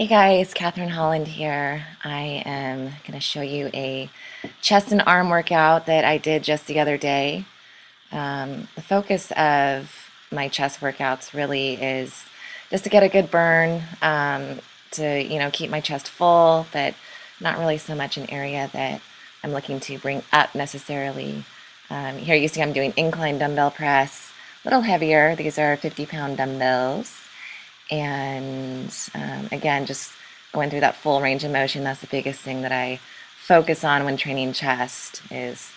Hey guys, Catherine Holland here. I am going to show you a chest and arm workout that I did just the other day. The focus of my chest workouts really is just to get a good burn, to keep my chest full, but not really so much an area that I'm looking to bring up necessarily. Here you see I'm doing incline dumbbell press, a little heavier. These are 50-pound dumbbells. And again, just going through that full range of motion. That's the biggest thing that I focus on when training chest, is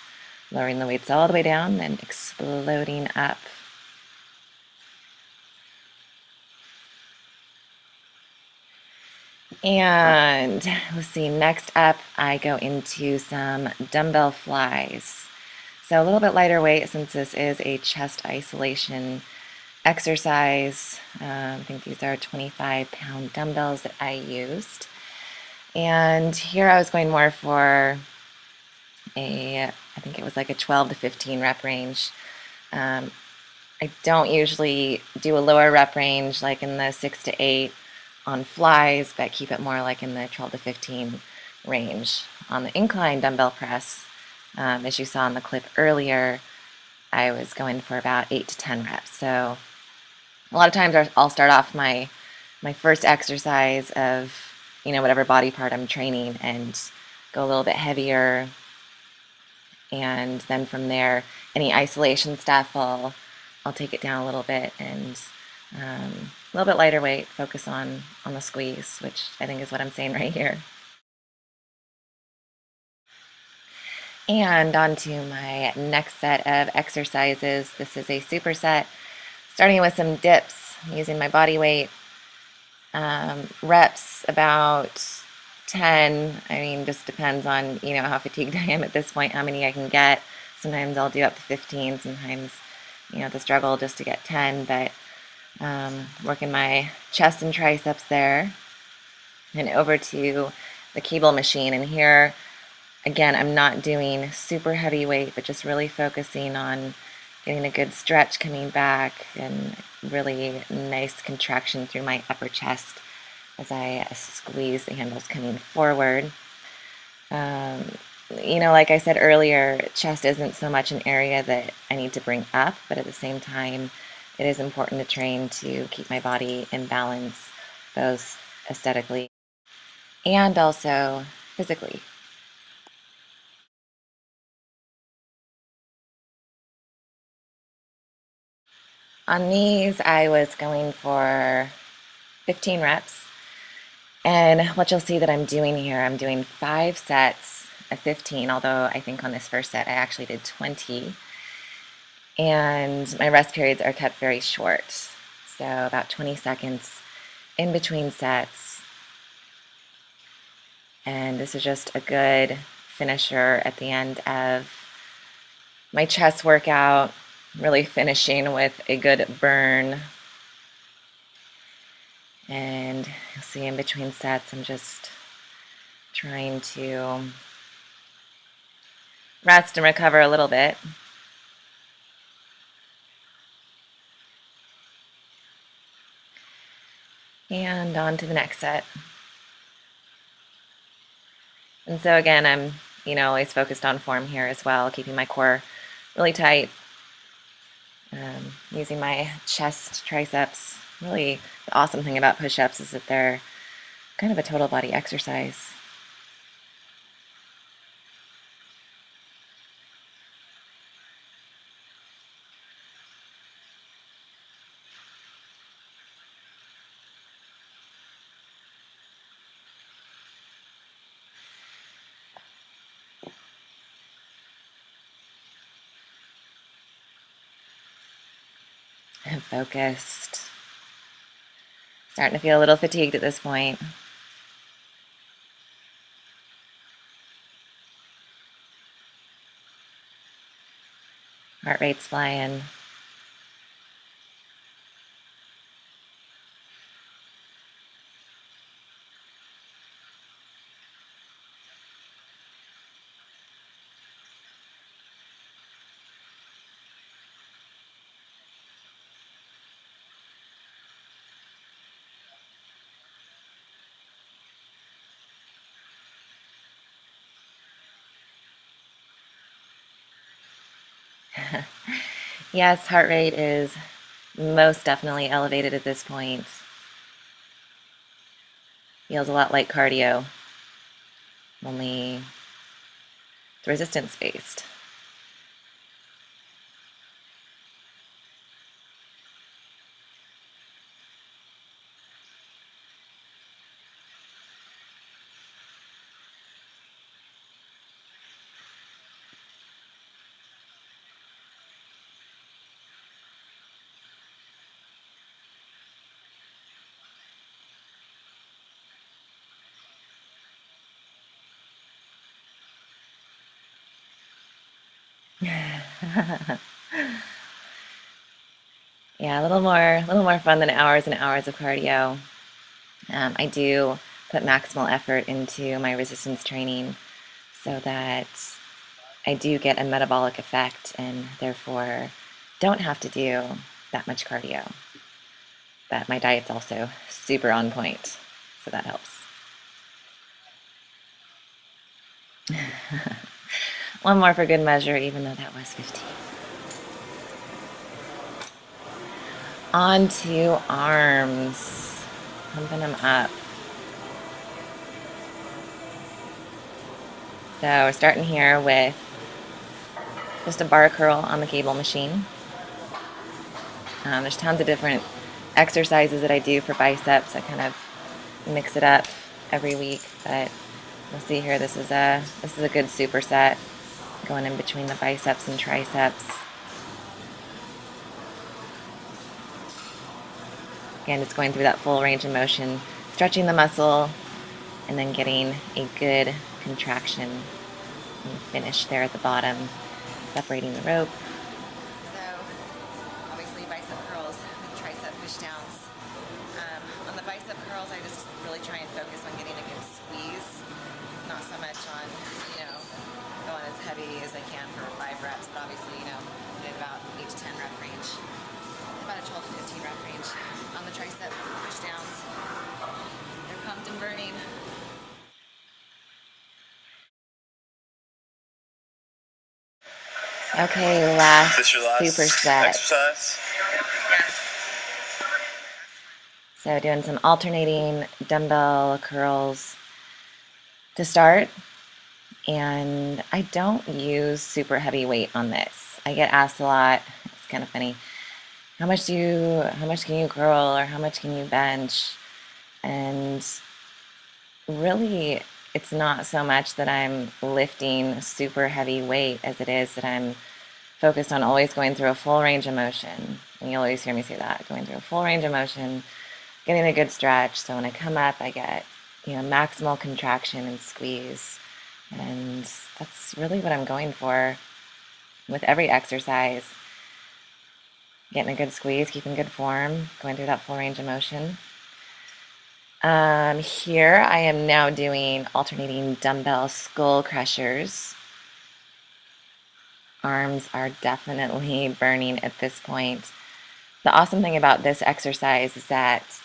lowering the weights all the way down, then exploding up. And let's see, next up I go into some dumbbell flies. So a little bit lighter weight, since this is a chest isolation exercise. I think these are 25-pound dumbbells that I used. And here I was going more for I think it was like a 12 to 15 rep range. I don't usually do a lower rep range like in the 6 to 8 on flies, but keep it more like in the 12 to 15 range. On the incline dumbbell press, as you saw in the clip earlier, I was going for about 8 to 10 reps. So a lot of times I'll start off my first exercise of whatever body part I'm training and go a little bit heavier, and then from there any isolation stuff I'll take it down a little bit, and a little bit lighter weight, focus on the squeeze, which I think is what I'm saying right here. And on to my next set of exercises. This is a superset, starting with some dips using my body weight. Reps about 10. I mean, just depends on how fatigued I am at this point, how many I can get. Sometimes I'll do up to 15. Sometimes to struggle just to get 10. But working my chest and triceps there, and over to the cable machine. And here again, I'm not doing super heavy weight, but just really focusing on getting a good stretch coming back and really nice contraction through my upper chest as I squeeze the handles coming forward. Like I said earlier, chest isn't so much an area that I need to bring up, but at the same time, it is important to train to keep my body in balance, both aesthetically and also physically. On these, I was going for 15 reps. And what you'll see that I'm doing here, I'm doing 5 sets of 15, although I think on this first set I actually did 20. And my rest periods are kept very short, so about 20 seconds in between sets. And this is just a good finisher at the end of my chest workout, really finishing with a good burn. And you'll see in between sets, I'm just trying to rest and recover a little bit. And on to the next set. And so again, I'm, always focused on form here as well, keeping my core really tight, using my chest, triceps. Really, the awesome thing about push-ups is that they're kind of a total body exercise. I'm focused. Starting to feel a little fatigued at this point. Heart rate's flying. Yes, heart rate is most definitely elevated at this point. Feels a lot like cardio, only it's resistance based. Yeah, a little more fun than hours and hours of cardio. I do put maximal effort into my resistance training so that I do get a metabolic effect and therefore don't have to do that much cardio. But my diet's also super on point, so that helps. One more for good measure, even though that was 15. On to arms, pumping them up. So we're starting here with just a bar curl on the cable machine. There's tons of different exercises that I do for biceps. I kind of mix it up every week, but you'll see here this is a good superset going in between the biceps and triceps. Again, just going through that full range of motion, stretching the muscle, and then getting a good contraction and finish there at the bottom, separating the rope. So, obviously bicep curls with tricep pushdowns. On the bicep curls, I just really try and focus on getting a good squeeze, not so much on, going as heavy as I can for 5 reps, but obviously, get about 8 to 10 rep range, about a 12 to 15 rep range. On the tricep pushdowns, they're pumped and burning. Okay, last superset. Exercise? Yes. So doing some alternating dumbbell curls to start. And I don't use super heavy weight on this. I get asked a lot, it's kind of funny, how much can you curl or how much can you bench? And really, it's not so much that I'm lifting super heavy weight as it is that I'm focused on always going through a full range of motion. And you'll always hear me say that, going through a full range of motion, getting a good stretch. So when I come up, I get, maximal contraction and squeeze. And that's really what I'm going for with every exercise. Getting a good squeeze, keeping good form, going through that full range of motion. Here I am now doing alternating dumbbell skull crushers. Arms are definitely burning at this point. The awesome thing about this exercise is that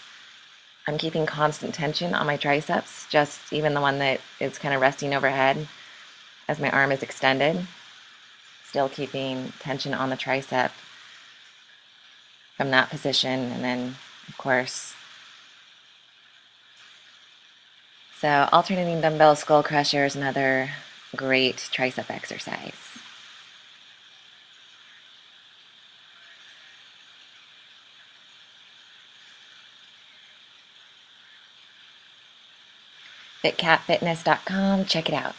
I'm keeping constant tension on my triceps, just even the one that is kind of resting overhead as my arm is extended. Still keeping tension on the tricep from that position, and then, of course, so alternating dumbbell skull crusher is another great tricep exercise. fitcatfitness.com, check it out.